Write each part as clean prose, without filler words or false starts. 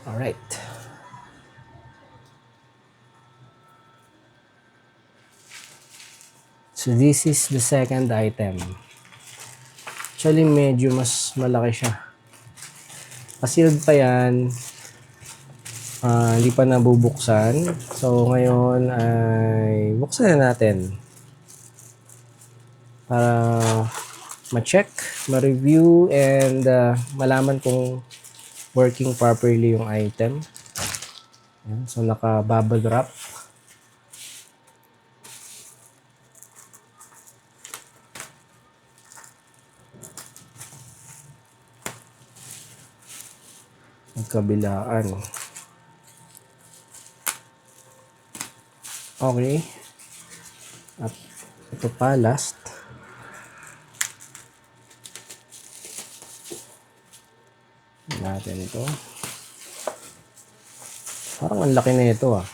Alright. So this is the second item. Actually, medyo mas malaki siya. Sealed pa yan. Hindi pa nabubuksan. So ngayon ay buksan na natin. Para ma-check, ma-review, and malaman kung working properly yung item. Ayan. So naka-bubble wrap. Magkabilaan. Okay. At ito pa, last. Natin ito. Parang ang laki na ito ah.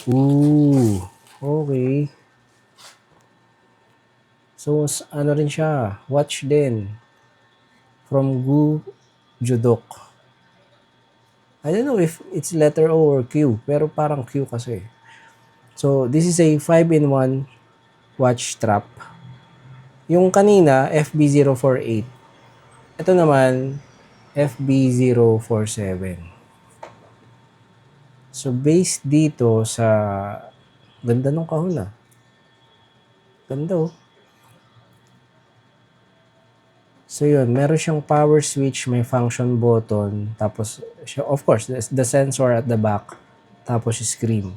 Ooh. Okay. So, ano rin siya. Watch din. From Gu Judok. I don't know if it's letter O or Q, pero parang Q kasi. So, this is a 5-in-1 watch strap. Yung kanina, FB048. Ito naman, FB047. So, based dito sa ganda ng kahon ah. Ganda oh. So yun, meron siyang power switch, may function button, tapos of course, the sensor at the back, tapos screen.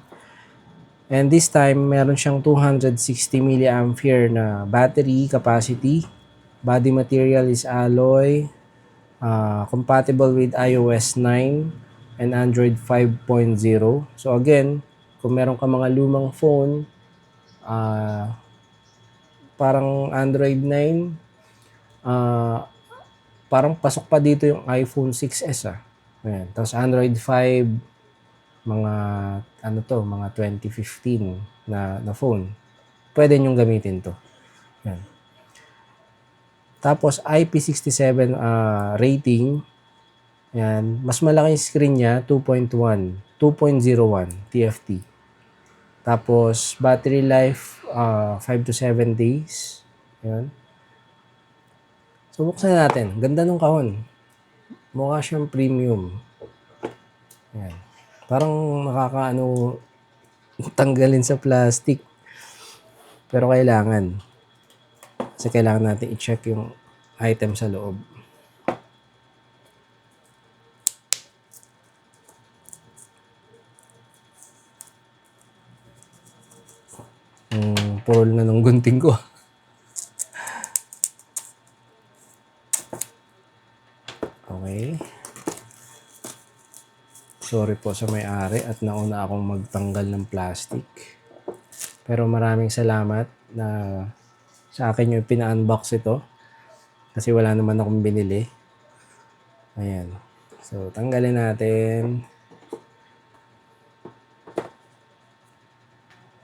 And this time, meron siyang 260 mAh na battery capacity. Body material is alloy, compatible with iOS 9 and Android 5.0. So again, kung meron ka mga lumang phone, parang Android 9, parang pasok pa dito yung iPhone 6s ah. Ayan. Tapos Android 5, mga ano to, mga 2015 na phone. Pwede nyong gamitin to. Ayan. Tapos IP67 rating. Ayan. Mas malaki yung screen niya, 2.01 TFT. Tapos battery life 5 to 7 days. Ayan. So buksan natin. Ganda ng kahon. Mukha siyang premium. Ayan. Parang nakakaano tanggalin sa plastic. Pero kailangan. Kasi kailangan natin i-check yung item sa loob. Purol na ng gunting ko. Okay. Sorry po sa may-ari at nauna akong magtanggal ng plastic. Pero maraming salamat na sa akin yung pina-unbox ito. Kasi wala naman akong binili. Ayan. So, tanggalin natin.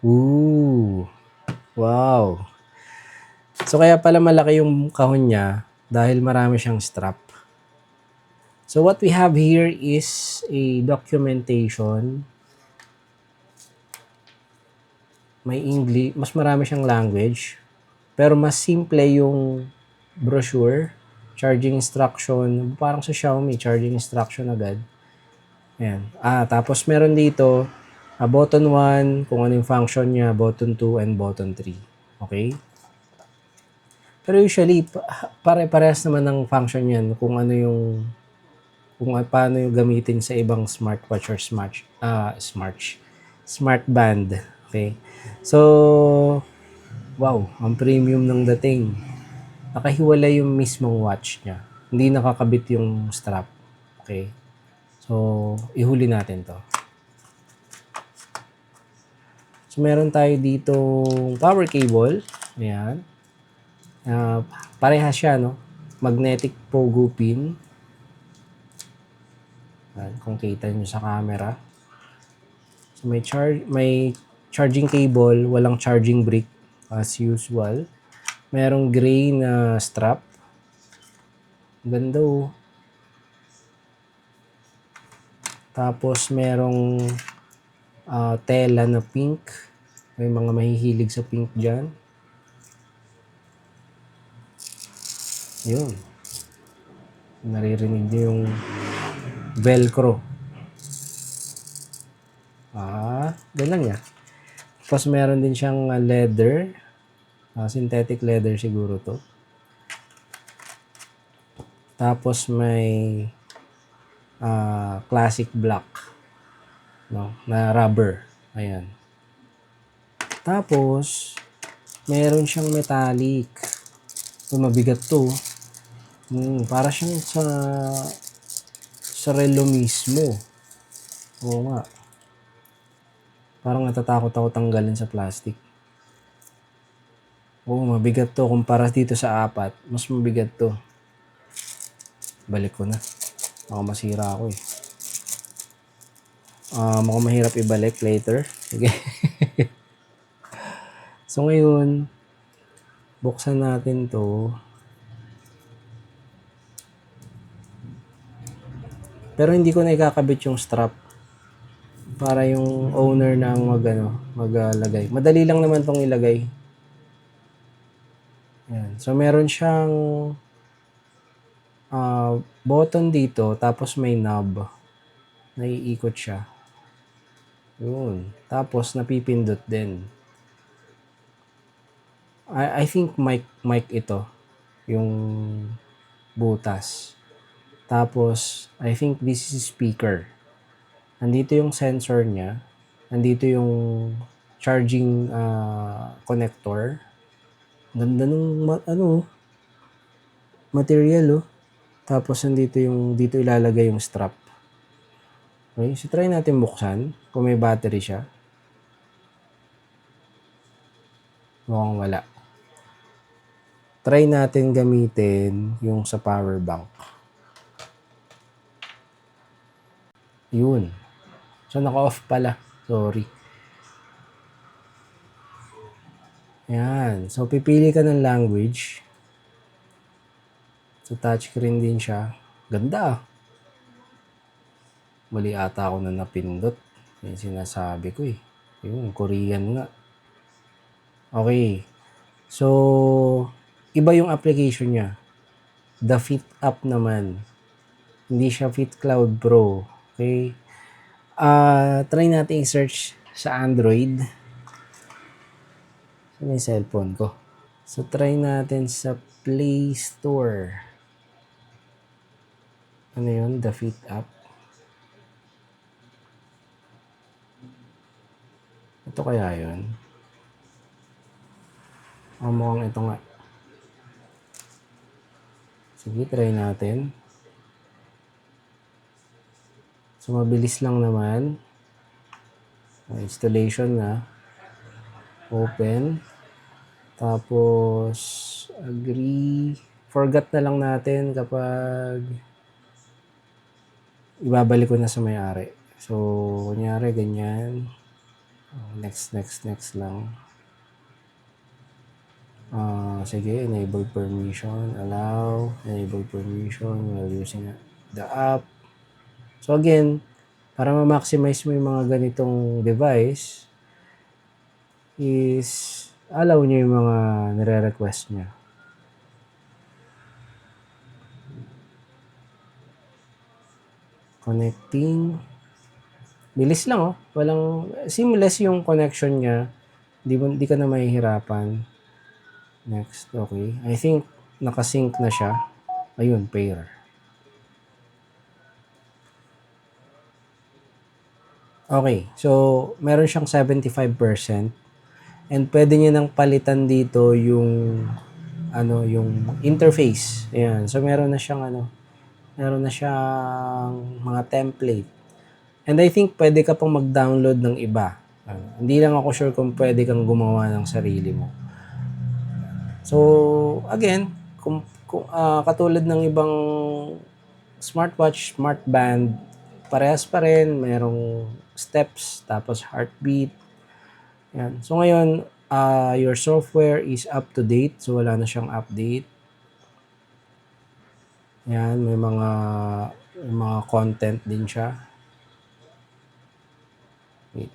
Ooh. Wow. So, kaya pala malaki yung kahon niya dahil marami siyang strap. So, what we have here is a documentation. May English, mas marami siyang language. Pero mas simple yung brochure, charging instruction, parang sa Xiaomi, charging instruction agad. Ayan. Tapos meron dito, button 1, kung ano yung function niya, button 2, and button 3. Okay? Pero usually, pare-parehas naman ng function yan kung ano yung, kung paano yung gamitin sa ibang smartwatch or smart band. Okay? So, wow, ang premium ng dating. Nakahiwalay yung mismong watch niya. Hindi nakakabit yung strap. Okay? So, ihuli natin to. So, meron tayo dito power cable. Ayan. Parehas siya, no? Magnetic pogo pin. Ayan, kung kita nyo sa camera. So, may charging cable, walang charging brick as usual. Merong gray na strap. Ganda oh. Tapos merong tela na pink. May mga mahihilig sa pink dyan. Yun. Naririnig nyo yung velcro. Ganun niya. Tapos meron din siyang leather. Synthetic leather siguro to. Tapos may classic black, no, na rubber. Ayan. Tapos meron siyang metallic. Mabigat to. Para siyang sa relo mismo. Oo nga. Parang natatakot ako tanggalin sa plastic. Oo, mabigat to. Kumpara dito sa 4, mas mabigat to. Balik ko na. Baka masira ako eh. Mukhang mahirap ibalik later. Sige. So ngayon, buksan natin to. Pero hindi ko na ikakabit yung strap. Para yung owner na maglagay. Madali lang naman tong ilagay. Ayan. So meron siyang button dito, tapos may knob. Naiikot siya. Yun. Tapos napipindot din. I think mic ito. Yung butas. Tapos I think this is speaker. Andito yung sensor niya. Andito yung charging connector. Ganda nung material oh. Tapos dito ilalagay yung strap. Okay, so try natin buksan kung may battery siya. Mukhang wala. Try natin gamitin yung sa power bank. Yun. So naka-off pala. Sorry. Ayan. So pipili ka ng language. So touchscreen din siya. Ganda. Mali ata ako na napindot. Yung sinasabi ko eh. Yung Korean nga. Okay. So, iba yung application niya. The Fit app naman. Hindi siya Fit Cloud Pro. Okay. Try natin i-search sa Android. Saan yung cellphone ko? So, try natin sa Play Store. Ano yun? The Fit app. Ito kaya yun? Mukhang ito nga. Sige, try natin. So, mabilis lang naman. Installation na. Open. Tapos, agree. Forgot na lang natin kapag ibabalik ko na sa may-ari. So, kunyari, ganyan. Next lang. Sige, enable permission, allow, enable permission while using the app. So again, para ma-maximize mo yung mga ganitong device, is allow nyo yung mga nire-request nyo. Connecting. Bilis lang oh. Walang, seamless yung connection niya. Di ka na mahihirapan. Next, okay. I think nakasync na siya. Ayun, pair. Okay, so meron siyang 75%. And pwede niyo nang palitan dito yung yung interface. Ayan. So meron na siyang mga template. And I think pwede ka pang mag-download ng iba. Hindi lang ako sure kung pwede kang gumawa ng sarili mo. So, again, kung katulad ng ibang smartwatch, smartband, parehas pa rin, mayroong steps, tapos heartbeat. Yan. So, ngayon, your software is up to date. So, wala na siyang update. Yan, may mga content din siya.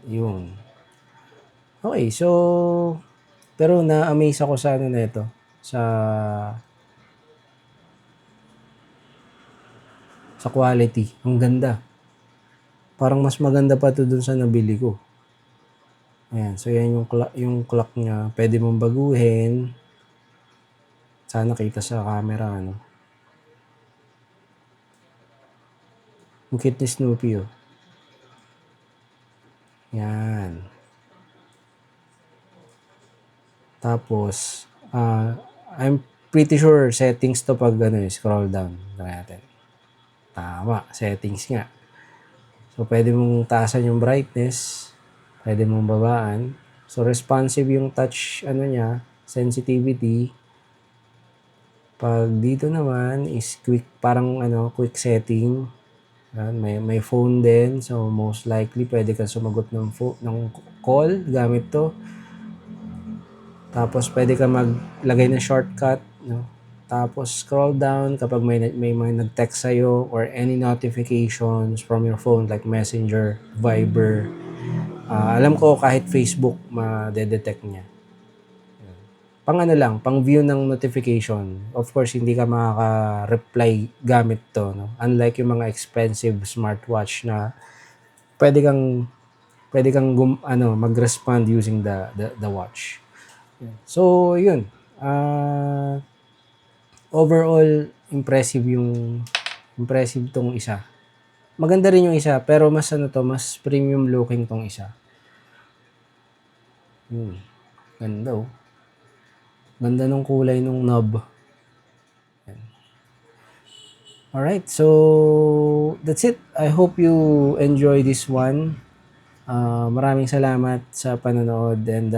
Yun. Okay, so pero na-amaze ako sa ano nito, sa quality. Ang ganda. Parang mas maganda pa 'to dun sa nabili ko. Ayan, so yan yung clock niya. Pwede mong baguhin. Sana kita sa camera, ano. Ang cute ni Snoopy, oh. Yan. Tapos, I'm pretty sure settings to pag scroll down. Try natin. Tama, settings nga. So, pwede mong taasan yung brightness. Pwede mong babaan. So, responsive yung touch, niya, sensitivity. Pag dito naman is quick, parang quick setting. May phone din. So, most likely, pwede kang sumagot ng call gamit to. Tapos, pwede ka maglagay ng shortcut. No? Tapos, scroll down kapag may mga nag-text sa'yo or any notifications from your phone like Messenger, Viber. Alam ko kahit Facebook, ma-detect niya. Pang view ng notification. Of course, hindi ka makaka-reply gamit to. No? Unlike yung mga expensive smartwatch na pwede kang mag-respond using the watch. So, yun. Overall, impressive tong isa. Maganda rin yung isa, pero mas mas premium looking tong isa. Ganda, oh. Ganda nung kulay nung knob. Alright, so that's it. I hope you enjoy this one. Maraming salamat sa panonood and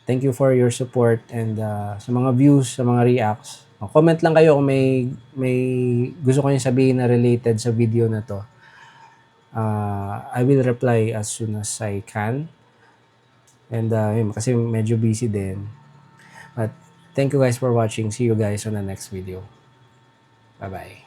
thank you for your support and sa mga views, sa mga reacts. Comment lang kayo kung may gusto ko yung sabihin na related sa video na to. I will reply as soon as I can. And kasi medyo busy din. But thank you guys for watching. See you guys on the next video. Bye-bye.